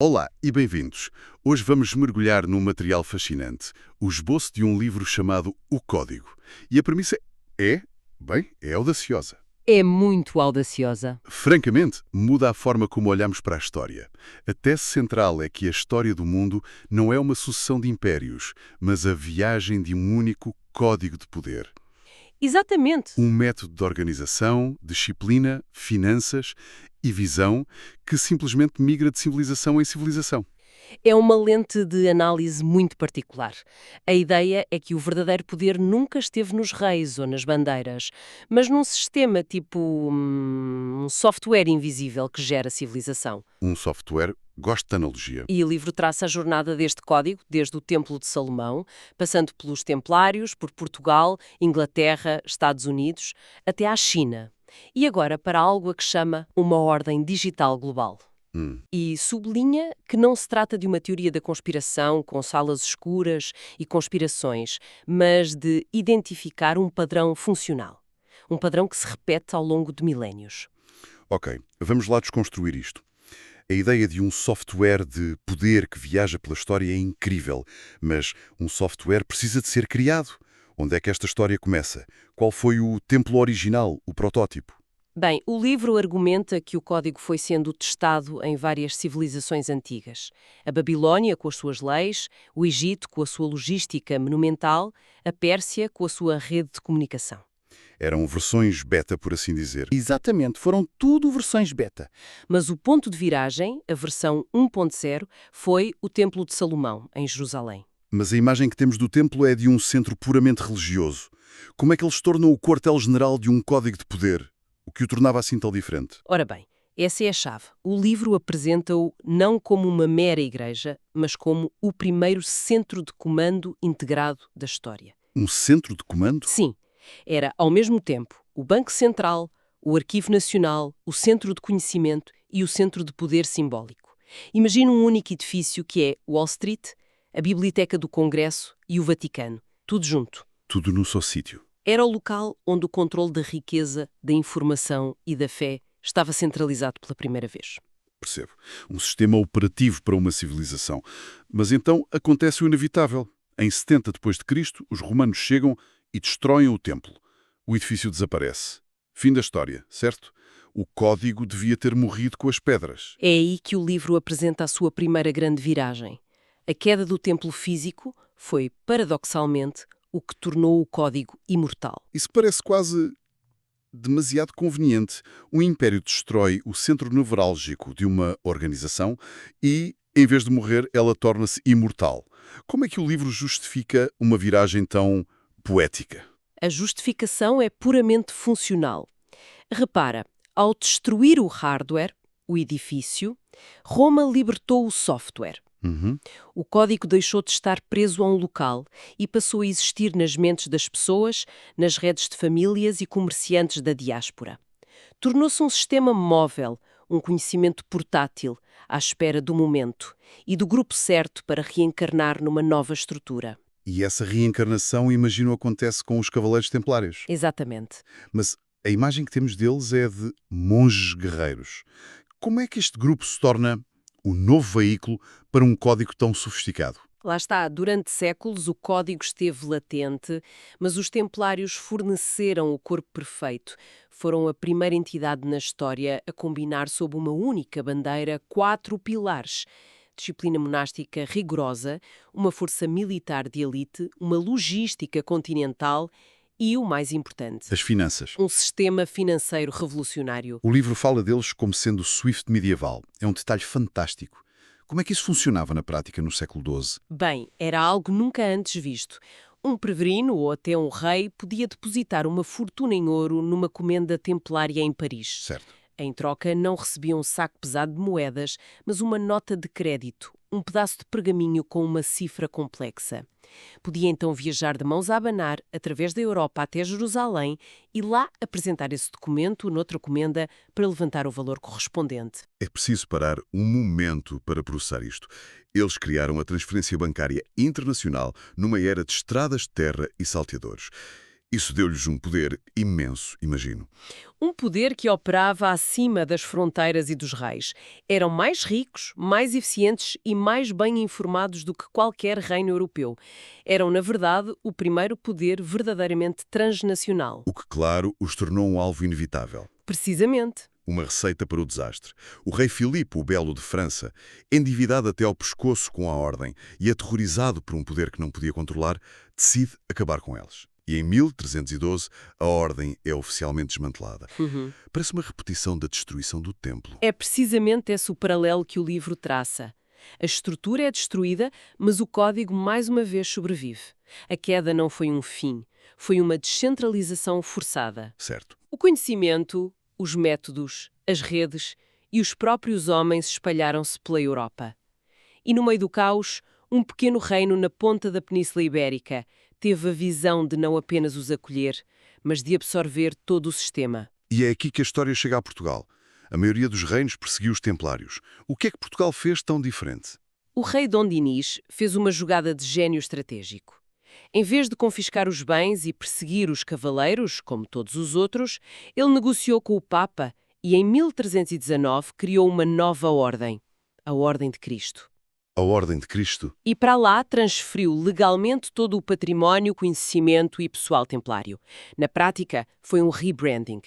Olá e bem-vindos. Hoje vamos mergulhar num material fascinante, o esboço de um livro chamado O Código. E a premissa é audaciosa. É muito audaciosa. Francamente, muda a forma como olhamos para a história. A tese central é que a história do mundo não é uma sucessão de impérios, mas a viagem de um único código de poder. Exatamente. Um método de organização, disciplina, finanças e visão que simplesmente migra de civilização em civilização. É uma lente de análise muito particular. A ideia é que o verdadeiro poder nunca esteve nos reis ou nas bandeiras, mas num sistema tipo um software invisível que gera civilização. Um software, gosto da analogia. E o livro traça a jornada deste código, desde o Templo de Salomão, passando pelos Templários, por Portugal, Inglaterra, Estados Unidos, até à China. E agora para algo a que chama uma ordem digital global. E sublinha que não se trata de uma teoria da conspiração com salas escuras e conspirações, mas de identificar um padrão funcional. Um padrão que se repete ao longo de milénios. Ok, vamos lá desconstruir isto. A ideia de um software de poder que viaja pela história é incrível, mas um software precisa de ser criado. Onde é que esta história começa? Qual foi o templo original, o protótipo? Bem, o livro argumenta que o código foi sendo testado em várias civilizações antigas. A Babilónia, com as suas leis, o Egito, com a sua logística monumental, a Pérsia, com a sua rede de comunicação. Eram versões beta, por assim dizer. Exatamente, foram tudo versões beta. Mas o ponto de viragem, a versão 1.0, foi o Templo de Salomão, em Jerusalém. Mas a imagem que temos do templo é de um centro puramente religioso. Como é que ele se tornou o quartel-general de um código de poder? O que o tornava assim tão diferente? Ora bem, essa é a chave. O livro apresenta-o não como uma mera igreja, mas como o primeiro centro de comando integrado da história. Um centro de comando? Sim, era, ao mesmo tempo, o Banco Central, o Arquivo Nacional, o Centro de Conhecimento e o Centro de Poder Simbólico. Imagina um único edifício que é Wall Street, a Biblioteca do Congresso e o Vaticano, tudo junto. Tudo num só sítio. Era o local onde o controle da riqueza, da informação e da fé estava centralizado pela primeira vez. Percebo. Um sistema operativo para uma civilização. Mas então acontece o inevitável. Em 70 depois de Cristo, os romanos chegam e destroem o templo. O edifício desaparece. Fim da história, certo? O código devia ter morrido com as pedras. É aí que o livro apresenta a sua primeira grande viragem. A queda do templo físico foi, paradoxalmente, o que tornou o código imortal. Isso parece quase demasiado conveniente. Um império destrói o centro nevrálgico de uma organização e, em vez de morrer, ela torna-se imortal. Como é que o livro justifica uma viragem tão poética? A justificação é puramente funcional. Repara, ao destruir o hardware, o edifício, Roma libertou o software. O código deixou de estar preso a um local e passou a existir nas mentes das pessoas, nas redes de famílias e comerciantes da diáspora. Tornou-se um sistema móvel, um conhecimento portátil, à espera do momento e do grupo certo para reencarnar numa nova estrutura. E essa reencarnação, imagino, acontece com os Cavaleiros Templários. Exatamente. Mas a imagem que temos deles é de monges guerreiros. Como é que este grupo se torna o novo veículo para um código tão sofisticado? Lá está, durante séculos o código esteve latente, mas os templários forneceram o corpo perfeito. Foram a primeira entidade na história a combinar sob uma única bandeira 4 pilares: disciplina monástica rigorosa, uma força militar de elite, uma logística continental e, o mais importante, As finanças. um sistema financeiro revolucionário. O livro fala deles como sendo o SWIFT medieval. É um detalhe fantástico. Como é que isso funcionava na prática no século XII? Bem, era algo nunca antes visto. Um peregrino ou até um rei podia depositar uma fortuna em ouro numa comenda templária em Paris. Certo. Em troca, não recebia um saco pesado de moedas, mas uma nota de crédito, um pedaço de pergaminho com uma cifra complexa. Podia então viajar de mãos a abanar, através da Europa até Jerusalém, e lá apresentar esse documento noutra comenda para levantar o valor correspondente. É preciso parar um momento para processar isto. Eles criaram a transferência bancária internacional numa era de estradas de terra e salteadores. Isso deu-lhes um poder imenso, imagino. Um poder que operava acima das fronteiras e dos reis. Eram mais ricos, mais eficientes e mais bem informados do que qualquer reino europeu. Eram, na verdade, o primeiro poder verdadeiramente transnacional. O que, claro, os tornou um alvo inevitável. Precisamente. Uma receita para o desastre. O rei Filipe o Belo de França, endividado até ao pescoço com a ordem e aterrorizado por um poder que não podia controlar, decide acabar com eles. E em 1312, a ordem é oficialmente desmantelada. Parece uma repetição da destruição do templo. É precisamente esse o paralelo que o livro traça. A estrutura é destruída, mas o código mais uma vez sobrevive. A queda não foi um fim, foi uma descentralização forçada. Certo. O conhecimento, os métodos, as redes e os próprios homens espalharam-se pela Europa. E no meio do caos, um pequeno reino na ponta da Península Ibérica teve a visão de não apenas os acolher, mas de absorver todo o sistema. E é aqui que a história chega a Portugal. A maioria dos reinos perseguiu os templários. O que é que Portugal fez tão diferente? O rei Dom Dinis fez uma jogada de gênio estratégico. Em vez de confiscar os bens e perseguir os cavaleiros, como todos os outros, ele negociou com o Papa e, em 1319, criou uma nova ordem, a Ordem de Cristo. A Ordem de Cristo? E para lá transferiu legalmente todo o património, conhecimento e pessoal templário. Na prática, foi um rebranding.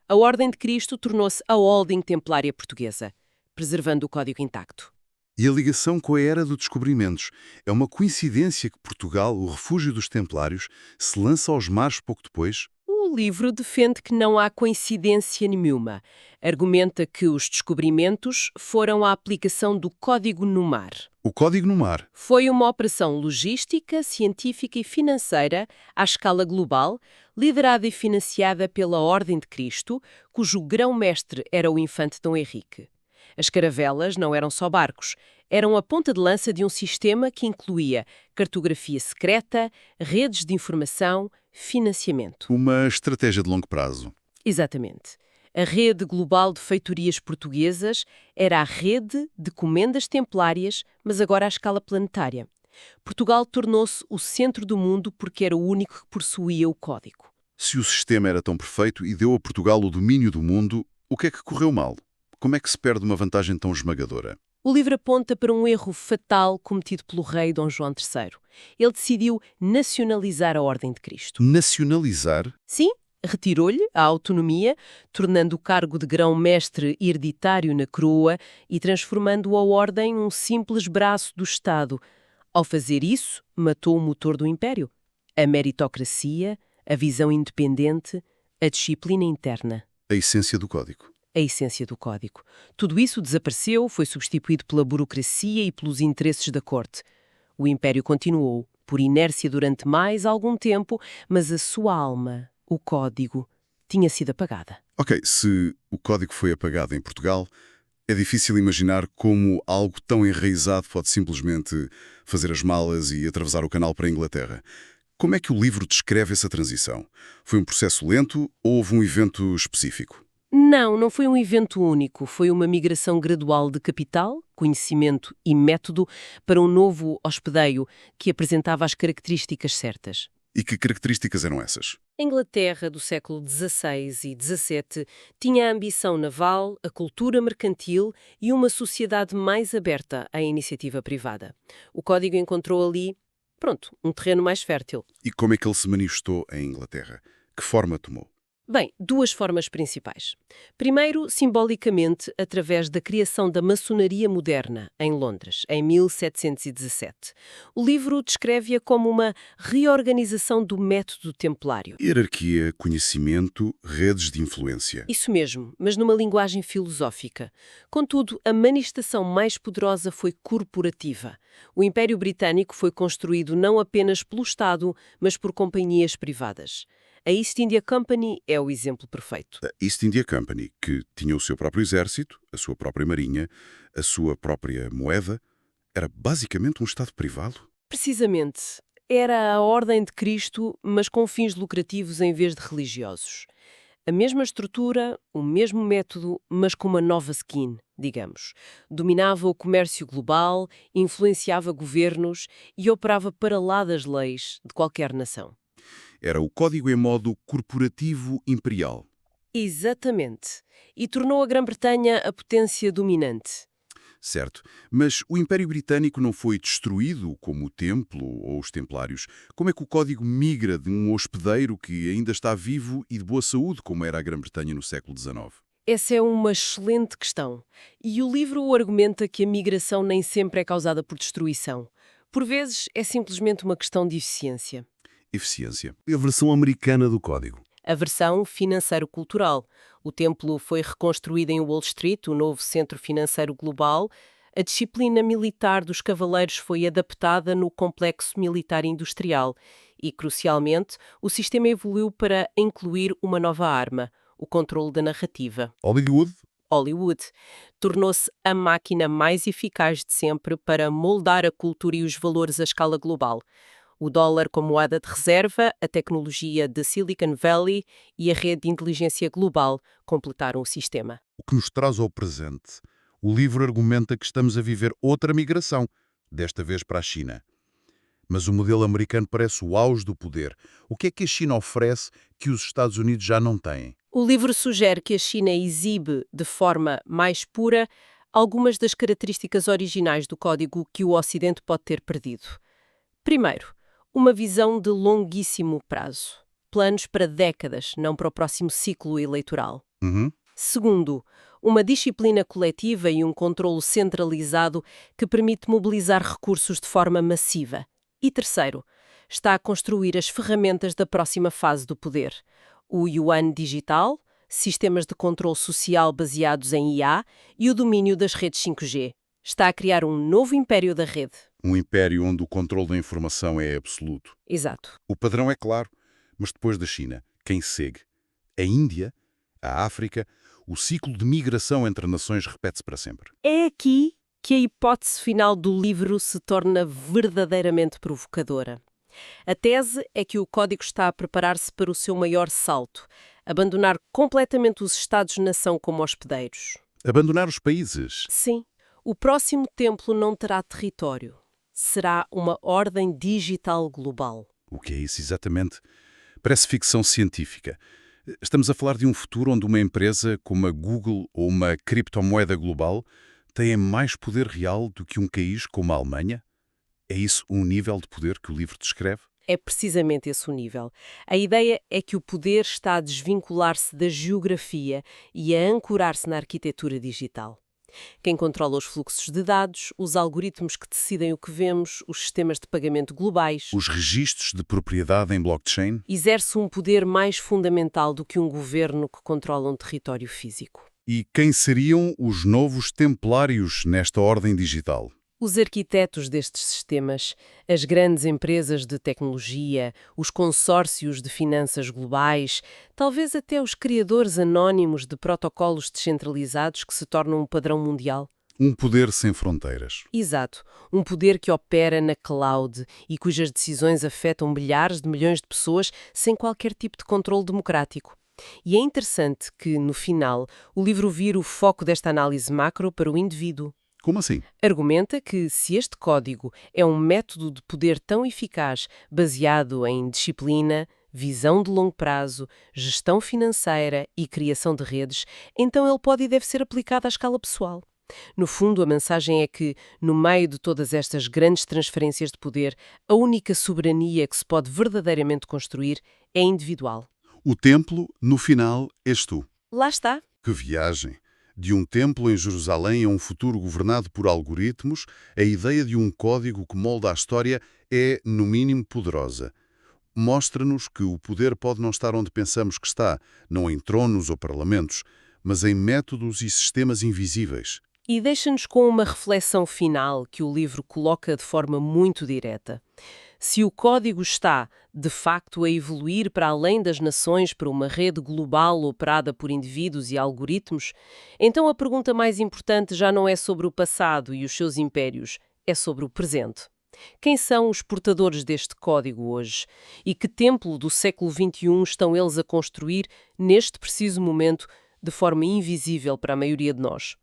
A Ordem de Cristo tornou-se a Holding Templária Portuguesa, preservando o código intacto. E a ligação com a Era dos Descobrimentos? É uma coincidência que Portugal, o refúgio dos templários, se lança aos mares pouco depois? O livro defende que não há coincidência nenhuma. Argumenta que os descobrimentos foram a aplicação do Código no Mar. O Código no Mar? Foi uma operação logística, científica e financeira à escala global, liderada e financiada pela Ordem de Cristo, cujo grão-mestre era o infante Dom Henrique. As caravelas não eram só barcos, eram a ponta de lança de um sistema que incluía cartografia secreta, redes de informação, financiamento. Uma estratégia de longo prazo. Exatamente. A rede global de feitorias portuguesas era a rede de comendas templárias, mas agora à escala planetária. Portugal tornou-se o centro do mundo porque era o único que possuía o código. Se o sistema era tão perfeito e deu a Portugal o domínio do mundo, o que é que correu mal? Como é que se perde uma vantagem tão esmagadora? O livro aponta para um erro fatal cometido pelo rei Dom João III. Ele decidiu nacionalizar a Ordem de Cristo. Nacionalizar? Sim, retirou-lhe a autonomia, tornando o cargo de grão-mestre hereditário na coroa e transformando a Ordem num simples braço do Estado. Ao fazer isso, matou o motor do Império. A meritocracia, a visão independente, a disciplina interna. A essência do Código. A essência do código. Tudo isso desapareceu, foi substituído pela burocracia e pelos interesses da corte. O Império continuou, por inércia durante mais algum tempo, mas a sua alma, o código, tinha sido apagada. Ok, se o Código foi apagado em Portugal, é difícil imaginar como algo tão enraizado pode simplesmente fazer as malas e atravessar o canal para a Inglaterra. Como é que o livro descreve essa transição? Foi um processo lento ou houve um evento específico? Não foi um evento único. Foi uma migração gradual de capital, conhecimento e método para um novo hospedeiro que apresentava as características certas. E que características eram essas? A Inglaterra do século XVI e XVII tinha a ambição naval, a cultura mercantil e uma sociedade mais aberta à iniciativa privada. O Código encontrou ali, um terreno mais fértil. E como é que ele se manifestou em Inglaterra? Que forma tomou? Bem, duas formas principais. Primeiro, simbolicamente, através da criação da maçonaria moderna, em Londres, em 1717. O livro descreve-a como uma reorganização do método templário. Hierarquia, conhecimento, redes de influência. Isso mesmo, mas numa linguagem filosófica. Contudo, a manifestação mais poderosa foi corporativa. O Império Britânico foi construído não apenas pelo Estado, mas por companhias privadas. A East India Company é o exemplo perfeito. A East India Company, que tinha o seu próprio exército, a sua própria marinha, a sua própria moeda, era basicamente um Estado privado? Precisamente. Era a Ordem de Cristo, mas com fins lucrativos em vez de religiosos. A mesma estrutura, o mesmo método, mas com uma nova skin, digamos. Dominava o comércio global, influenciava governos e operava para lá das leis de qualquer nação. Era o código em modo corporativo imperial. Exatamente. E tornou a Grã-Bretanha a potência dominante. Certo. Mas o Império Britânico não foi destruído como o Templo ou os Templários. Como é que o código migra de um hospedeiro que ainda está vivo e de boa saúde, como era a Grã-Bretanha no século XIX? Essa é uma excelente questão. E o livro argumenta que a migração nem sempre é causada por destruição. Por vezes, é simplesmente uma questão de eficiência. Eficiência. A versão americana do código. A versão financeiro-cultural. O templo foi reconstruído em Wall Street, o novo centro financeiro global. A disciplina militar dos cavaleiros foi adaptada no complexo militar industrial. E, crucialmente, o sistema evoluiu para incluir uma nova arma, o controle da narrativa. Hollywood tornou-se a máquina mais eficaz de sempre para moldar a cultura e os valores à escala global. O dólar como moeda de reserva, a tecnologia de Silicon Valley e a rede de inteligência global completaram o sistema. O que nos traz ao presente. O livro argumenta que estamos a viver outra migração, desta vez para a China. Mas o modelo americano parece o auge do poder. O que é que a China oferece que os Estados Unidos já não têm? O livro sugere que a China exibe, de forma mais pura, algumas das características originais do código que o Ocidente pode ter perdido. Primeiro, uma visão de longuíssimo prazo. Planos para décadas, não para o próximo ciclo eleitoral. Segundo, uma disciplina coletiva e um controlo centralizado que permite mobilizar recursos de forma massiva. E terceiro, está a construir as ferramentas da próxima fase do poder. O yuan digital, sistemas de controle social baseados em IA e o domínio das redes 5G. Está a criar um novo império da rede. Um império onde o controle da informação é absoluto. Exato. O padrão é claro, mas depois da China, quem segue? A Índia? A África? O ciclo de migração entre nações repete-se para sempre. É aqui que a hipótese final do livro se torna verdadeiramente provocadora. A tese é que o código está a preparar-se para o seu maior salto, abandonar completamente os Estados-nação como hospedeiros. Abandonar os países. Sim, o próximo templo não terá território. Será uma ordem digital global. O que é isso exatamente? Parece ficção científica. Estamos a falar de um futuro onde uma empresa como a Google ou uma criptomoeda global tem mais poder real do que um país como a Alemanha? É isso um nível de poder que o livro descreve? É precisamente esse o nível. A ideia é que o poder está a desvincular-se da geografia e a ancorar-se na arquitetura digital. Quem controla os fluxos de dados, os algoritmos que decidem o que vemos, os sistemas de pagamento globais, Os registros de propriedade em blockchain? exerce um poder mais fundamental do que um governo que controla um território físico. E quem seriam os novos templários nesta ordem digital? Os arquitetos destes sistemas, as grandes empresas de tecnologia, os consórcios de finanças globais, talvez até os criadores anónimos de protocolos descentralizados que se tornam um padrão mundial. Um poder sem fronteiras. Exato. Um poder que opera na cloud e cujas decisões afetam milhares de milhões de pessoas sem qualquer tipo de controle democrático. E é interessante que, no final, o livro vira o foco desta análise macro para o indivíduo. Como assim? Argumenta que, se este código é um método de poder tão eficaz baseado em disciplina, visão de longo prazo, gestão financeira e criação de redes, então ele pode e deve ser aplicado à escala pessoal. No fundo, a mensagem é que, no meio de todas estas grandes transferências de poder, a única soberania que se pode verdadeiramente construir é individual. O templo, no final, és tu. Lá está. Que viagem! De um templo em Jerusalém a um futuro governado por algoritmos, a ideia de um código que molda a história é, no mínimo, poderosa. Mostra-nos que o poder pode não estar onde pensamos que está, não em tronos ou parlamentos, mas em métodos e sistemas invisíveis. E deixa-nos com uma reflexão final que o livro coloca de forma muito direta. Se o código está, de facto, a evoluir para além das nações para uma rede global operada por indivíduos e algoritmos, então a pergunta mais importante já não é sobre o passado e os seus impérios, é sobre o presente. Quem são os portadores deste código hoje? E que templo do século XXI estão eles a construir, neste preciso momento, de forma invisível para a maioria de nós?